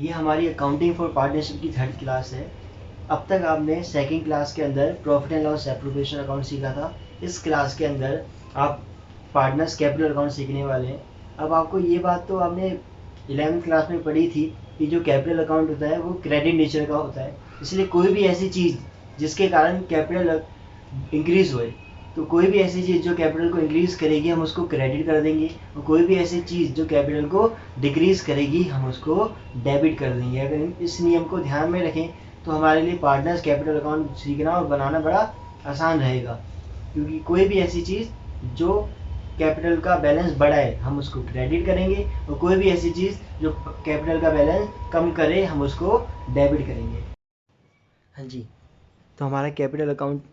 ये हमारी accounting for partnership की थर्ड क्लास है। अब तक आपने सेकंड क्लास के अंदर profit and loss appropriation account सीखा था। इस क्लास के अंदर आप पार्टनर्स कैपिटल अकाउंट सीखने वाले हैं। अब आपको ये बात तो आपने 11वीं क्लास में पढ़ी थी कि जो कैपिटल अकाउंट होता है वो क्रेडिट नेचर का होता है, इसलिए कोई भी ऐसी चीज़ जिसके कारण कैपिटल इंक्रीज होए, तो कोई भी ऐसी चीज़ जो कैपिटल को इंक्रीज करेगी हम उसको क्रेडिट कर देंगे, और कोई भी ऐसी चीज़ जो कैपिटल को डिक्रीज करेगी हम उसको डेबिट कर देंगे। अगर इस नियम को ध्यान में रखें तो हमारे लिए पार्टनर्स कैपिटल अकाउंट सीखना और बनाना बड़ा आसान रहेगा, क्योंकि कोई भी ऐसी चीज़ जो कैपिटल का बैलेंस बढ़ाए हम उसको क्रेडिट करेंगे, और कोई भी ऐसी चीज़ जो कैपिटल का बैलेंस कम करे हम उसको डेबिट करेंगे। हाँ जी, तो हमारा कैपिटल अकाउंट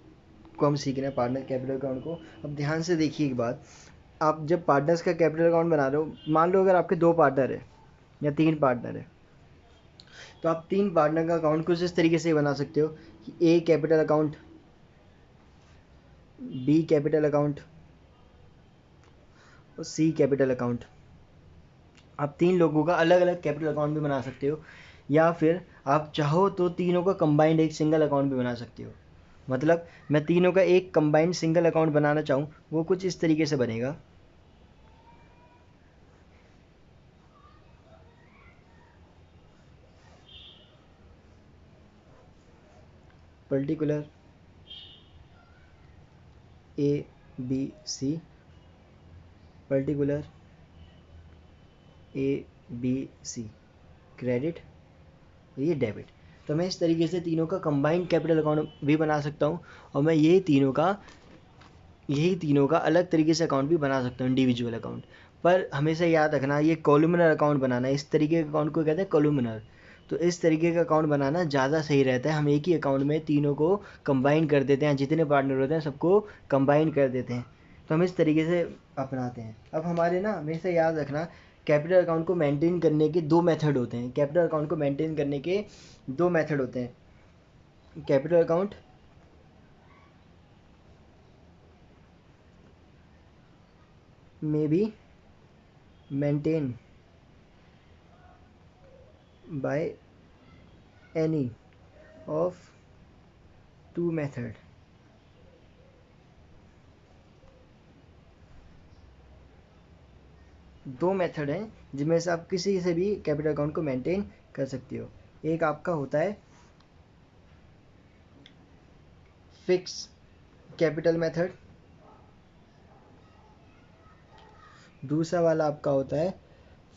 को हम सीख रहे हैं, पार्टनर कैपिटल अकाउंट को। अब ध्यान से देखिए एक बात, आप जब पार्टनर्स का कैपिटल अकाउंट बना रहे हो, मान लो अगर आपके 2 पार्टनर है या 3 पार्टनर है, तो आप 3 पार्टनर का अकाउंट कुछ इस तरीके से बना सकते हो कि A capital account, B capital account और सी कैपिटल अकाउंट। आप 3 लोगों का अलग अलग कैपिटल अकाउंट भी बना सकते हो, या फिर आप चाहो तो तीनों का कंबाइंड एक सिंगल अकाउंट भी बना सकते हो। मतलब मैं तीनों का एक कंबाइंड सिंगल अकाउंट बनाना चाहूँ, वो कुछ इस तरीके से बनेगा। Particular A B C, particular A B C credit, ये डेबिट। तो मैं इस तरीके से तीनों का कंबाइंड कैपिटल अकाउंट भी बना सकता हूँ, और मैं यही तीनों का अलग तरीके से अकाउंट भी बना सकता हूँ, इंडिविजुअल अकाउंट। पर हमेशा याद रखना, ये कॉलुमिनर अकाउंट बनाना है, इस तरीके के अकाउंट को कहते हैं कॉलुमिनर। तो इस तरीके का अकाउंट बनाना ज़्यादा सही रहता है। हम एक ही अकाउंट में तीनों को कंबाइन कर देते हैं, जितने पार्टनर होते हैं सबको कंबाइन कर देते हैं। तो हम इस तरीके से अपनाते हैं। अब हमारे ना हमेशा याद रखना, कैपिटल अकाउंट को मेंटेन करने के 2 मेथड होते हैं। कैपिटल अकाउंट को मेंटेन करने के 2 मेथड होते हैं। कैपिटल अकाउंट में be maintain by any of 2 method. दो मेथड हैं जिनमें से आप किसी से भी कैपिटल अकाउंट को मेंटेन कर सकते हो। एक आपका होता है फिक्स कैपिटल मेथड, दूसरा वाला आपका होता है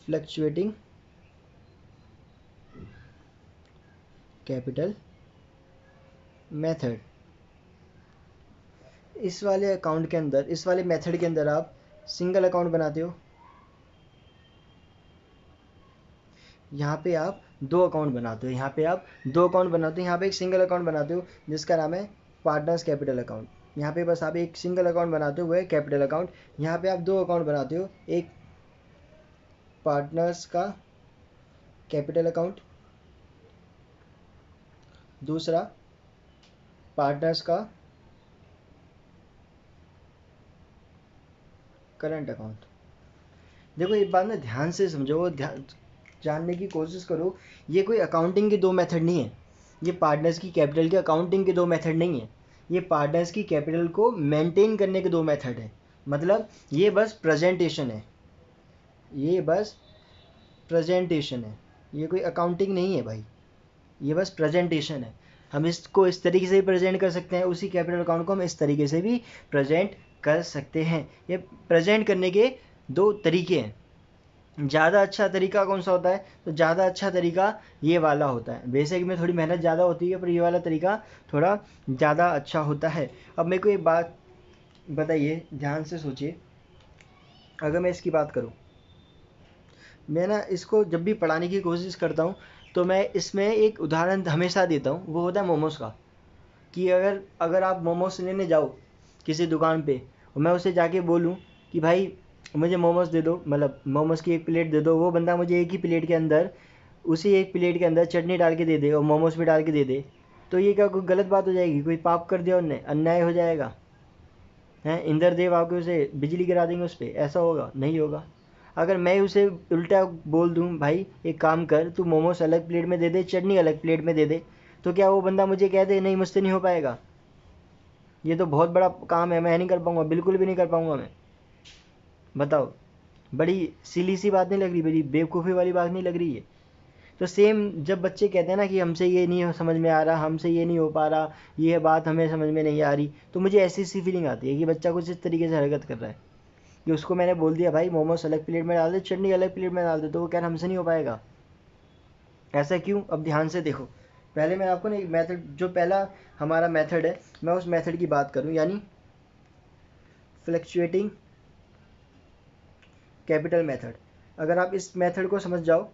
फ्लक्चुएटिंग कैपिटल मेथड। इस वाले अकाउंट के अंदर, इस वाले मेथड के अंदर आप सिंगल अकाउंट बनाते हो, यहाँ पे आप 2 अकाउंट बनाते हो, यहाँ पे आप 2 अकाउंट बनाते हो, यहाँ पे एक सिंगल अकाउंट बनाते हो जिसका नाम है पार्टनर्स कैपिटल अकाउंट। यहाँ पे बस आप एक सिंगल अकाउंट बनाते हो, वो है कैपिटल अकाउंट। यहाँ पे आप 2 अकाउंट बनाते हो, एक पार्टनर्स का कैपिटल अकाउंट, दूसरा पार्टनर्स का करंट अकाउंट। देखो एक बात ना ध्यान से समझो, ध्यान जानने की कोशिश करो, ये कोई अकाउंटिंग के 2 मेथड नहीं है। ये पार्टनर्स की कैपिटल के अकाउंटिंग के 2 मेथड नहीं है। ये पार्टनर्स की कैपिटल को मेंटेन करने के 2 मेथड है। मतलब ये बस प्रेजेंटेशन है, ये बस प्रेजेंटेशन है, ये कोई अकाउंटिंग नहीं है भाई, ये बस प्रेजेंटेशन है। हम इसको इस तरीके से भी प्रेजेंट कर सकते हैं, उसी कैपिटल अकाउंट को हम इस तरीके से भी प्रेजेंट कर सकते हैं। ये प्रेजेंट करने के 2 तरीके हैं। ज़्यादा अच्छा तरीका कौन सा होता है, तो ज़्यादा अच्छा तरीका ये वाला होता है। बेसिक में थोड़ी मेहनत ज़्यादा होती है, पर ये वाला तरीका थोड़ा ज़्यादा अच्छा होता है। अब मेरे को एक बात बताइए, ध्यान से सोचिए, अगर मैं इसकी बात करूँ, मैं ना इसको जब भी पढ़ाने की कोशिश करता हूँ तो मैं इसमें एक उदाहरण हमेशा देता हूँ, वो होता है मोमोज़ का। कि अगर अगर आप मोमोज लेने जाओ किसी दुकान पे, और मैं उसे जाके बोलूँ कि भाई मुझे मोमोज दे दो, मतलब मोमोज़ की एक प्लेट दे दो, वो बंदा मुझे एक ही प्लेट के अंदर, उसी एक प्लेट के अंदर चटनी डाल के दे दे और मोमोज भी डाल के दे दे, तो ये क्या कोई गलत बात हो जाएगी? कोई पाप कर दिया उनने, अन्याय हो जाएगा? हैं, इंद्रदेव आके उसे बिजली गिरा देंगे उस पर, ऐसा होगा? नहीं होगा। अगर मैं उसे उल्टा बोल दूँ भाई एक काम कर, तू मोमोज अलग प्लेट में दे दे, चटनी अलग प्लेट में दे दे, तो क्या वो बंदा मुझे कह दे नहीं मुझसे नहीं हो पाएगा? ये तो बहुत बड़ा काम है, मैं नहीं कर पाऊँगा, बिल्कुल भी नहीं कर पाऊँगा मैं। बताओ, बड़ी सिली सी बात नहीं लग रही? बड़ी बेवकूफ़ी वाली बात नहीं लग रही है? तो सेम जब बच्चे कहते हैं ना कि हमसे ये नहीं समझ में आ रहा, हमसे ये नहीं हो पा रहा, ये बात हमें समझ में नहीं आ रही, तो मुझे ऐसी सी फीलिंग आती है कि बच्चा कुछ इस तरीके से हरकत कर रहा है कि उसको मैंने बोल दिया भाई मोमोज अलग प्लेट में डाल दे, चटनी अलग प्लेट में डाल दे, तो वो कह रहा हमसे नहीं हो पाएगा। ऐसा क्यों? अब ध्यान से देखो, पहले मैं आपको ना एक मेथड, जो पहला हमारा मेथड है, मैं उस मेथड की बात करूं, यानी फ्लक्चुएटिंग कैपिटल मेथड। अगर आप इस मेथड को समझ जाओ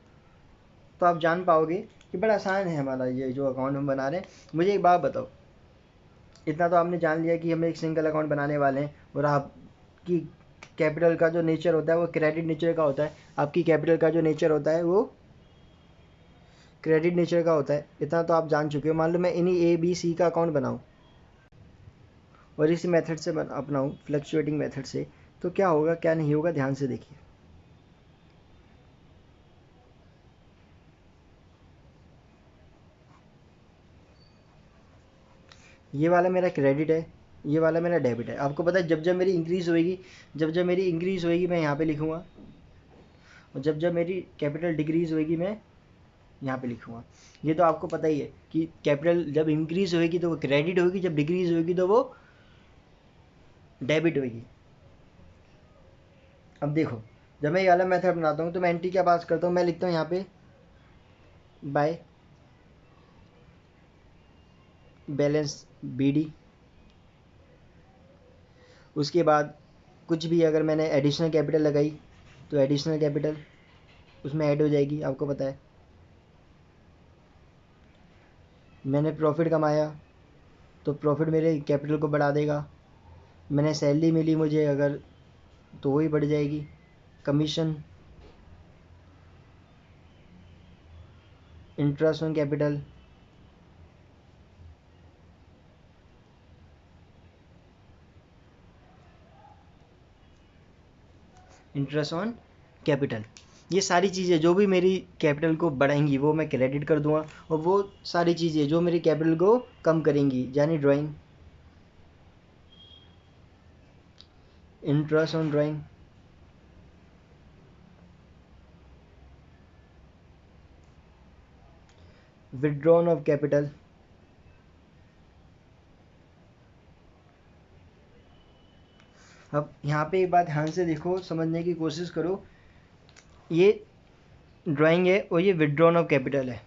तो आप जान पाओगे कि बड़ा आसान है हमारा ये जो अकाउंट हम बना रहे हैं। मुझे एक बात बताओ, इतना तो आपने जान लिया कि हम एक सिंगल अकाउंट बनाने वाले हैं, और आपकी कैपिटल का जो नेचर होता है वो क्रेडिट नेचर का होता है, आपकी कैपिटल का जो नेचर होता है वो क्रेडिट नेचर का होता है, इतना तो आप जान चुके हो। मान लो मैं इन्हीं ए बी सी का अकाउंट बनाऊं और इसी मेथड से अपनाऊं, फ्लक्चुएटिंग मेथड से, तो क्या होगा क्या नहीं होगा, ध्यान से देखिए। ये वाला मेरा क्रेडिट है, ये वाला मेरा डेबिट है। आपको पता है जब जब मेरी इंक्रीज़ होएगी, जब जब मेरी इंक्रीज़ होएगी मैं यहाँ पे लिखूँगा, और जब जब मेरी कैपिटल डिक्रीज़ होएगी मैं यहाँ पे लिखूँगा। ये तो आपको पता ही है कि कैपिटल जब इंक्रीज़ होएगी तो वो क्रेडिट होगी, जब डिक्रीज़ होएगी तो वो डेबिट होएगी। अब देखो, जब मैं ये वाला मेथड बनाता हूँ तो मैं एंट्री क्या पास करता हूँ, मैं लिखता हूँ यहाँ पे बाय बैलेंस BD। उसके बाद कुछ भी अगर मैंने एडिशनल कैपिटल लगाई तो एडिशनल कैपिटल उसमें ऐड हो जाएगी, आपको पता है। मैंने प्रॉफिट कमाया तो प्रॉफिट मेरे कैपिटल को बढ़ा देगा। मैंने सैलरी मिली मुझे अगर, तो वही बढ़ जाएगी। Commission, interest on capital, interest on capital, ये सारी चीज़ें जो भी मेरी कैपिटल को बढ़ाएंगी वो मैं क्रेडिट कर दूंगा, और वो सारी चीज़ें जो मेरी कैपिटल को कम करेंगी, यानी drawing, interest on drawing, withdrawn of capital. अब यहाँ पे एक बात ध्यान से देखो, समझने की कोशिश करो, ये ड्राइंग है और ये विथड्रॉन ऑफ कैपिटल है,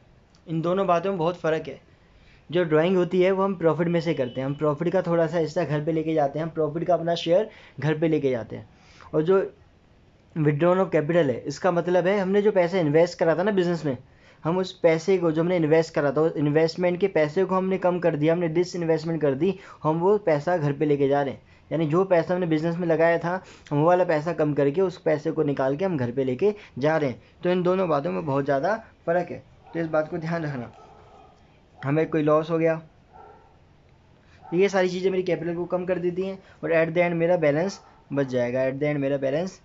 इन दोनों बातों में बहुत फ़र्क है। जो ड्राइंग होती है वो हम प्रॉफिट में से करते हैं, हम प्रॉफिट का थोड़ा सा हिस्सा घर पे लेके जाते हैं, हम प्रॉफिट का अपना शेयर घर पे लेके जाते हैं। और जो विथड्रॉन ऑफ कैपिटल है, इसका मतलब है हमने जो पैसे इन्वेस्ट करा था ना बिजनेस में, हम उस पैसे को जो हमने इन्वेस्ट करा था, उस इन्वेस्टमेंट के पैसे को हमने कम कर दिया, हमने डिस इन्वेस्टमेंट कर दी, हम वो पैसा घर पे लेके जा रहे हैं। यानी जो पैसा हमने बिजनेस में लगाया था, हम वो वाला पैसा कम करके उस पैसे को निकाल के हम घर पे लेके जा रहे हैं। तो इन दोनों बातों में बहुत ज़्यादा फ़र्क है, तो इस बात को ध्यान रखना। हमें कोई लॉस हो गया, ये सारी चीज़ें मेरी कैपिटल को कम कर देती हैं, और एट द एंड मेरा बैलेंस बच जाएगा, एट द एंड मेरा बैलेंस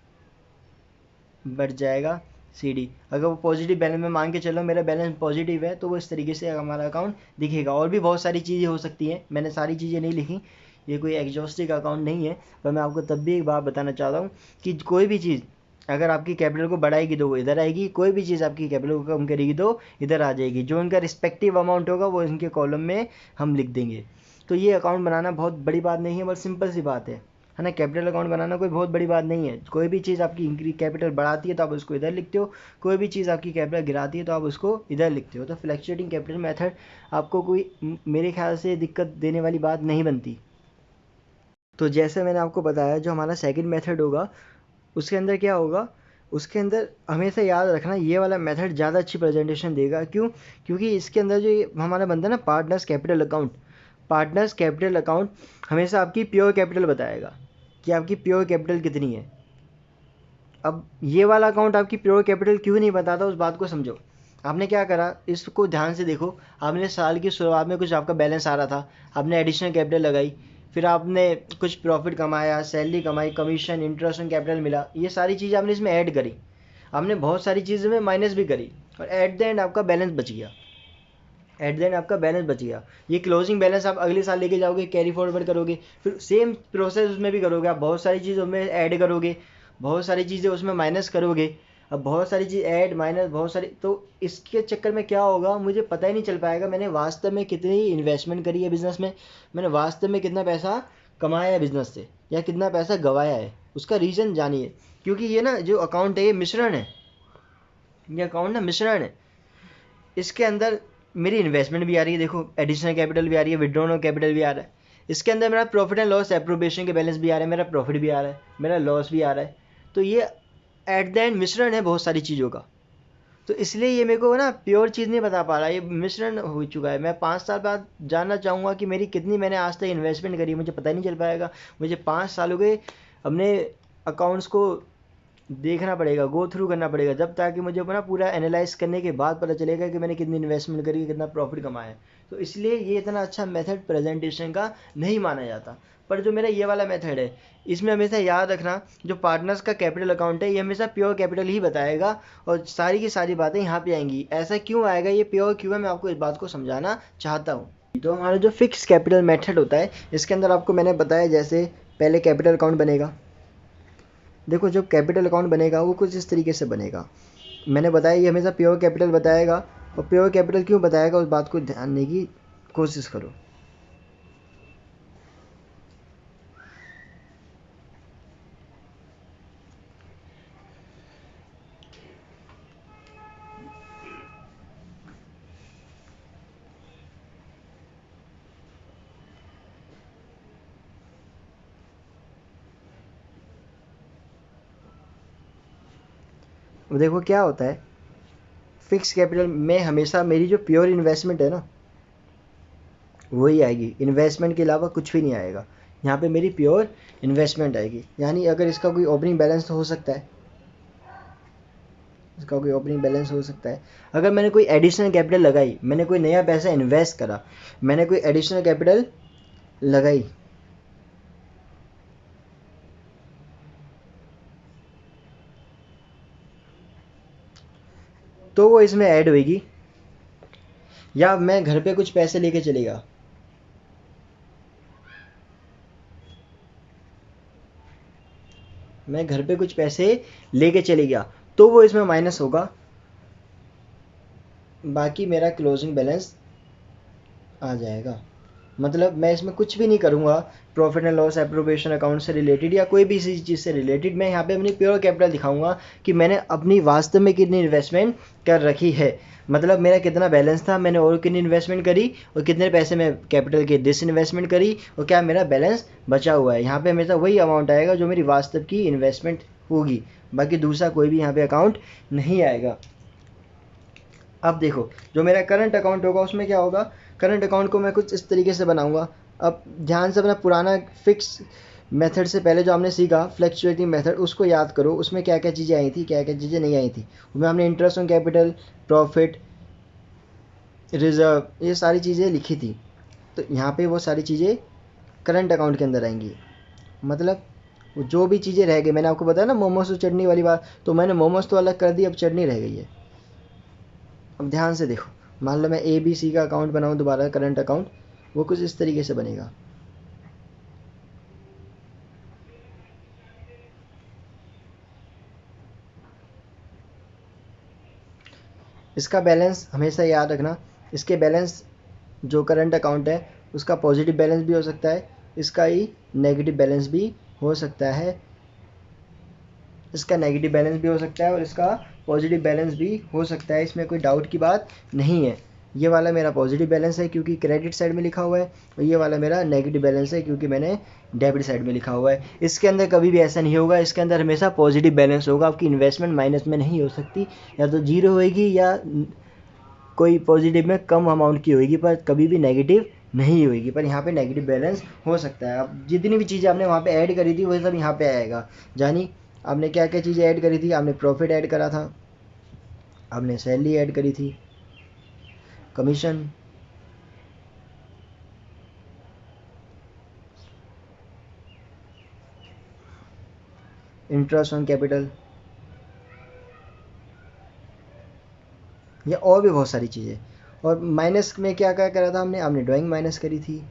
बढ़ जाएगा CD। अगर वो पॉजिटिव बैलेंस में मान के चलो मेरा बैलेंस पॉजिटिव है, तो वो इस तरीके से हमारा अकाउंट दिखेगा। और भी बहुत सारी चीज़ें हो सकती हैं, मैंने सारी चीज़ें नहीं लिखी, ये कोई एग्जॉस्टिव अकाउंट नहीं है, पर मैं आपको तब भी एक बात बताना चाहता हूँ कि कोई भी चीज़ अगर आपकी कैपिटल को बढ़ाएगी तो वो इधर आएगी, कोई भी चीज़ आपकी कैपिटल को कम करेगी तो इधर आ जाएगी। जो इनका रिस्पेक्टिव अमाउंट होगा वो इनके कॉलम में हम लिख देंगे। तो ये अकाउंट बनाना बहुत बड़ी बात नहीं है, बहुत सिंपल सी बात है ना। कैपिटल अकाउंट बनाना कोई बहुत बड़ी बात नहीं है। कोई भी चीज़ आपकी कैपिटल बढ़ाती है तो आप उसको इधर लिखते हो, कोई भी चीज़ आपकी कैपिटल गिराती है तो आप उसको इधर लिखते हो। तो फ्लक्चुएटिंग कैपिटल मेथड आपको कोई मेरे ख्याल से दिक्कत देने वाली बात नहीं बनती। तो जैसे मैंने आपको बताया, जो हमारा सेकंड मेथड होगा उसके अंदर क्या होगा, उसके अंदर हमेशा याद रखना ये वाला मेथड ज़्यादा अच्छी प्रेजेंटेशन देगा। क्यों? क्योंकि इसके अंदर जो ये हमारा बनता है ना partners capital account, partners capital account हमेशा आपकी प्योर कैपिटल बताएगा कि आपकी प्योर कैपिटल कितनी है। अब ये वाला अकाउंट आपकी प्योर कैपिटल क्यों नहीं बताता, उस बात को समझो। आपने क्या करा, इसको ध्यान से देखो। आपने साल की शुरुआत में कुछ आपका बैलेंस आ रहा था, आपने एडिशनल कैपिटल लगाई, फिर आपने कुछ प्रॉफिट कमाया, सैलरी कमाई, कमीशन, इंटरेस्ट ऑन कैपिटल मिला, ये सारी चीज़ें आपने इसमें ऐड करी, आपने बहुत सारी चीज़ें में माइनस भी करी, और एट द एंड आपका बैलेंस बच गया। एट द एंड आपका बैलेंस बच गया। ये क्लोजिंग बैलेंस आप अगले साल लेके जाओगे, कैरी फॉरवर्ड करोगे, फिर सेम प्रोसेस उसमें भी करोगे, आप बहुत सारी चीज़ उसमें ऐड करोगे, बहुत सारी चीज़ें उसमें माइनस करोगे, अब बहुत सारी चीज़ ऐड माइनस बहुत सारी, तो इसके चक्कर में क्या होगा मुझे पता ही नहीं चल पाएगा मैंने वास्तव में कितनी इन्वेस्टमेंट करी है बिज़नेस में, मैंने वास्तव में कितना पैसा कमाया है बिज़नेस से या कितना पैसा गंवाया है। उसका रीज़न जानिए, क्योंकि ये ना जो अकाउंट है ये मिश्रण है, ये अकाउंट ना मिश्रण है। इसके अंदर मेरी इन्वेस्टमेंट भी आ रही है, देखो एडिशनल कैपिटल भी आ रही है, विड्रॉन ऑफ कैपिटल भी आ रहा है, इसके अंदर मेरा प्रॉफिट एंड लॉस एप्रोप्रिएशन के बैलेंस भी आ रहा है, मेरा प्रॉफिट भी आ रहा है, मेरा लॉस भी आ रहा है। तो ये एट द एंड मिश्रण है बहुत सारी चीज़ों का। तो इसलिए ये मेरे को ना प्योर चीज़ नहीं बता पा रहा, ये मिश्रण हो चुका है। मैं 5 साल बाद जानना चाहूँगा कि मेरी कितनी मैंने आज तक इन्वेस्टमेंट करी, मुझे पता ही नहीं चल पाएगा। मुझे 5 साल हो गए अपने अकाउंट्स को देखना पड़ेगा, गो थ्रू करना पड़ेगा, जब ताकि मुझे अपना पूरा एनालाइज करने के बाद पता चलेगा कि मैंने कितनी इन्वेस्टमेंट करी, कितना प्रॉफिट कमाया है। तो इसलिए ये इतना अच्छा मेथड प्रेजेंटेशन का नहीं माना जाता। पर जो मेरा ये वाला मेथड है, इसमें हमेशा याद रखना जो पार्टनर्स का कैपिटल अकाउंट है ये हमेशा प्योर कैपिटल ही बताएगा, और सारी की सारी बातें यहाँ पे आएंगी। ऐसा क्यों आएगा, ये प्योर क्यों है, मैं आपको इस बात को समझाना चाहता हूँ। तो हमारा जो फिक्स कैपिटल मेथड होता है इसके अंदर आपको मैंने बताया, जैसे पहले कैपिटल अकाउंट बनेगा। देखो जब कैपिटल अकाउंट बनेगा वो कुछ इस तरीके से बनेगा, मैंने बताया ये हमेशा प्योर कैपिटल बताएगा। और प्योर कैपिटल क्यों बताएगा उस बात को ध्यान देने की कोशिश करो। अब देखो क्या होता है, फिक्स कैपिटल में हमेशा मेरी जो प्योर इन्वेस्टमेंट है ना वही आएगी, इन्वेस्टमेंट के अलावा कुछ भी नहीं आएगा। यहाँ पे मेरी प्योर इन्वेस्टमेंट आएगी। यानी अगर इसका कोई ओपनिंग बैलेंस तो हो सकता है, इसका कोई ओपनिंग बैलेंस हो सकता है। अगर मैंने कोई एडिशनल कैपिटल लगाई, मैंने कोई नया पैसा इन्वेस्ट करा, मैंने कोई एडिशनल कैपिटल लगाई, तो वो इसमें ऐड होगी। या मैं घर पे कुछ पैसे लेके चलेगा, मैं घर पे कुछ पैसे लेके चले गया तो वो इसमें माइनस होगा, बाकी मेरा क्लोजिंग बैलेंस आ जाएगा। मतलब मैं इसमें कुछ भी नहीं करूँगा profit and loss appropriation account से रिलेटेड या कोई भी इसी चीज़ से रिलेटेड, मैं यहाँ पे अपनी प्योर कैपिटल दिखाऊंगा कि मैंने अपनी वास्तव में कितनी इन्वेस्टमेंट कर रखी है। मतलब मेरा कितना बैलेंस था, मैंने और कितनी इन्वेस्टमेंट करी, और कितने पैसे मैं कैपिटल के डिस इन्वेस्टमेंट करी, और क्या मेरा बैलेंस बचा हुआ है। यहाँ पे हमेशा वही अमाउंट आएगा जो मेरी वास्तव की इन्वेस्टमेंट होगी, बाकी दूसरा कोई भी यहाँ पे अकाउंट नहीं आएगा। अब देखो जो मेरा करंट अकाउंट होगा उसमें क्या होगा, करंट अकाउंट को मैं कुछ इस तरीके से बनाऊंगा। अब ध्यान से अपना पुराना फिक्स मेथड से पहले जो हमने सीखा फ्लक्चुएटिंग मेथड उसको याद करो, उसमें क्या क्या चीज़ें आई थी, क्या क्या चीज़ें नहीं आई थी। उसमें हमने interest on capital, profit, reserve, ये सारी चीज़ें लिखी थी। तो यहाँ पे वो सारी चीज़ें करंट अकाउंट के अंदर आएंगी। मतलब जो भी चीज़ें रह गई, मैंने आपको बताया ना मोमोज और चटनी वाली बात, तो मैंने मोमोज तो अलग कर दी, अब चटनी रह गई है। अब ध्यान से देखो, मान लो मैं ए बी सी का अकाउंट बनाऊँ दोबारा करंट अकाउंट, वो कुछ इस तरीके से बनेगा। इसका बैलेंस हमेशा याद रखना, इसके बैलेंस जो करंट अकाउंट है उसका पॉजिटिव बैलेंस भी हो सकता है, इसका ही नेगेटिव बैलेंस भी हो सकता है, इसका नेगेटिव बैलेंस भी हो सकता है और इसका पॉजिटिव बैलेंस भी हो सकता है, इसमें कोई डाउट की बात नहीं है। ये वाला मेरा पॉजिटिव बैलेंस है क्योंकि क्रेडिट साइड में लिखा हुआ है, और ये वाला मेरा नेगेटिव बैलेंस है क्योंकि मैंने डेबिट साइड में लिखा हुआ है। इसके अंदर कभी भी ऐसा नहीं होगा, इसके अंदर हमेशा पॉजिटिव बैलेंस होगा। आपकी इन्वेस्टमेंट माइनस में नहीं हो सकती, या तो जीरो होएगी या कोई पॉजिटिव में कम अमाउंट की होएगी, पर कभी भी नेगेटिव नहीं होएगी। पर यहाँ पे नेगेटिव बैलेंस हो सकता है। अब जितनी भी चीज़ें आपने वहाँ पे ऐड करी थी वही सब यहाँ पे आएगा। जानी आपने क्या क्या चीज़ें ऐड करी थी, आपने प्रॉफिट ऐड करा था, आपने सैलरी ऐड करी थी, कमीशन, इंटरेस्ट ऑन कैपिटल, या और भी बहुत सारी चीज़ें। और माइनस में क्या क्या करा था हमने ड्राइंग माइनस करी थी,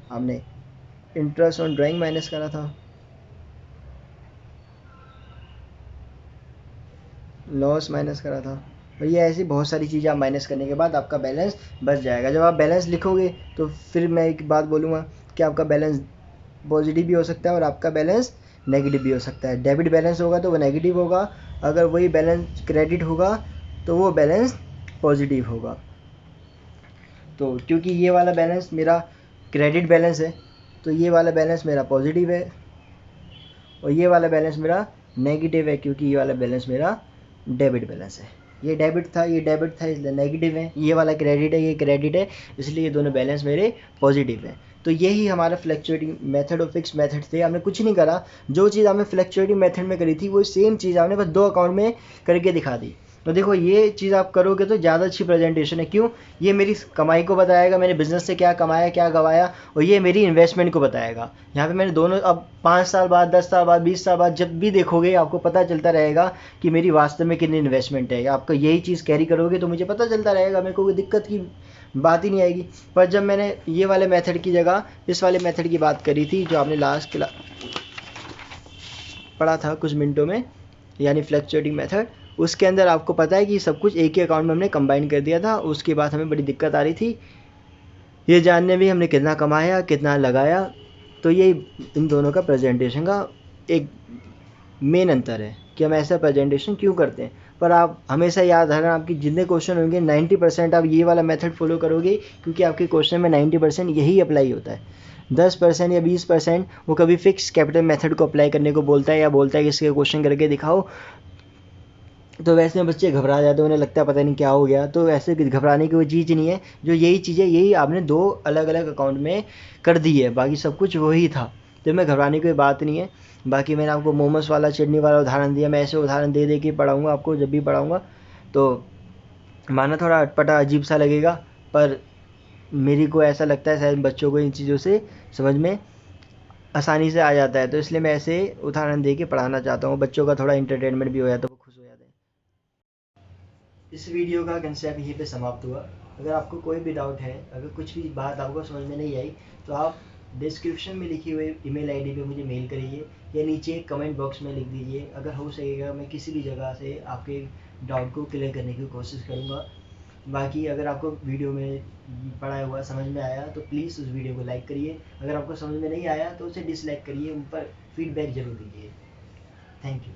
हमने इंटरेस्ट ऑन ड्राइंग माइनस करा था, लॉस माइनस करा था। और ये ऐसी बहुत सारी चीज़ें आप माइनस करने के बाद आपका बैलेंस बच जाएगा। जब आप बैलेंस लिखोगे तो फिर मैं एक बात बोलूँगा कि आपका बैलेंस पॉजिटिव भी हो सकता है और आपका बैलेंस नेगेटिव भी हो सकता है। डेबिट बैलेंस होगा तो वो नेगेटिव होगा, अगर वही बैलेंस क्रेडिट होगा तो वो बैलेंस पॉजिटिव होगा। तो क्योंकि ये वाला बैलेंस मेरा क्रेडिट बैलेंस है तो ये वाला बैलेंस मेरा पॉजिटिव है, और ये वाला बैलेंस मेरा नेगेटिव है क्योंकि ये वाला बैलेंस मेरा डेबिट बैलेंस है। ये डेबिट था, ये डेबिट था, इसलिए नेगेटिव है। ये वाला क्रेडिट है, ये क्रेडिट है, इसलिए ये दोनों बैलेंस मेरे पॉजिटिव है। तो यही हमारा फ्लक्चुएटिंग मेथड और फिक्स मेथड थे। हमने कुछ नहीं करा, जो चीज़ हमने फ्लक्चुएटिंग मेथड में करी थी वो सेम चीज़ हमने बस 2 अकाउंट में करके दिखा दी। तो देखो ये चीज़ आप करोगे तो ज़्यादा अच्छी प्रेजेंटेशन है। क्यों? ये मेरी कमाई को बताएगा, मैंने बिजनेस से क्या कमाया क्या गवाया, और ये मेरी इन्वेस्टमेंट को बताएगा। यहाँ पे मैंने दोनों, अब 5 साल बाद, 10 साल बाद, 20 साल बाद जब भी देखोगे आपको पता चलता रहेगा कि मेरी वास्तव में कितनी इन्वेस्टमेंट है। आपका यही चीज़ कैरी करोगे तो मुझे पता चलता रहेगा, मेरे को कोई दिक्कत की बात ही नहीं आएगी। पर जब मैंने ये वाले मेथड की जगह इस वाले मेथड की बात करी थी जो आपने लास्ट क्लास पढ़ा था कुछ मिनटों में, यानी फ्लक्चुएटिंग मेथड, उसके अंदर आपको पता है कि सब कुछ एक ही अकाउंट में हमने कंबाइन कर दिया था। उसके बाद हमें बड़ी दिक्कत आ रही थी ये जानने में हमने कितना कमाया कितना लगाया। तो ये इन दोनों का प्रेजेंटेशन का एक मेन अंतर है कि हम ऐसा प्रेजेंटेशन क्यों करते हैं। पर आप हमेशा याद रखना, आपके जितने क्वेश्चन होंगे 90% आप ये वाला मेथड फॉलो करोगे, क्योंकि आपके क्वेश्चन में 90% यही अप्लाई होता है। 10% या 20% वो कभी फिक्स कैपिटल मेथड को अप्लाई करने को बोलता है, या बोलता है कि इसके क्वेश्चन करके दिखाओ। तो वैसे में बच्चे घबरा जाते हैं, उन्हें लगता है पता नहीं क्या हो गया। तो वैसे घबराने की कोई चीज़ नहीं है। जो यही चीज़ें यही आपने 2 अलग अलग अकाउंट में कर दी है, बाकी सब कुछ वही था। तो मैं घबराने की कोई बात नहीं है। बाकी मैंने आपको मोमोस वाला चटनी वाला उदाहरण दिया, मैं ऐसे उदाहरण दे दे के पढ़ाऊँगा आपको जब भी पढ़ाऊँगा। तो माना थोड़ा अटपटा अजीब सा लगेगा, पर मेरी को ऐसा लगता है शायद बच्चों को इन चीज़ों से समझ में आसानी से आ जाता है। तो इसलिए मैं ऐसे उदाहरण दे के पढ़ाना चाहता हूँ, बच्चों का थोड़ा इंटरटेनमेंट भी हो जाता है, वो खुश हो जाते हैं। इस वीडियो का कंसेप्ट यहीं पे समाप्त हुआ। अगर आपको कोई भी डाउट है, अगर कुछ भी बात आपको समझ में नहीं आई, तो आप डिस्क्रिप्शन में लिखी हुई ईमेल आईडी पे मुझे मेल करिए, या नीचे कमेंट बॉक्स में लिख दीजिए। अगर हो सकेगा मैं किसी भी जगह से आपके डाउट को क्लियर करने की कोशिश करूँगा। बाकी अगर आपको वीडियो में पढ़ाया हुआ समझ में आया तो प्लीज़ उस वीडियो को लाइक करिए। अगर आपको समझ में नहीं आया तो उसे डिसलाइक करिए, उन पर फीडबैक ज़रूर दीजिए। Thank you.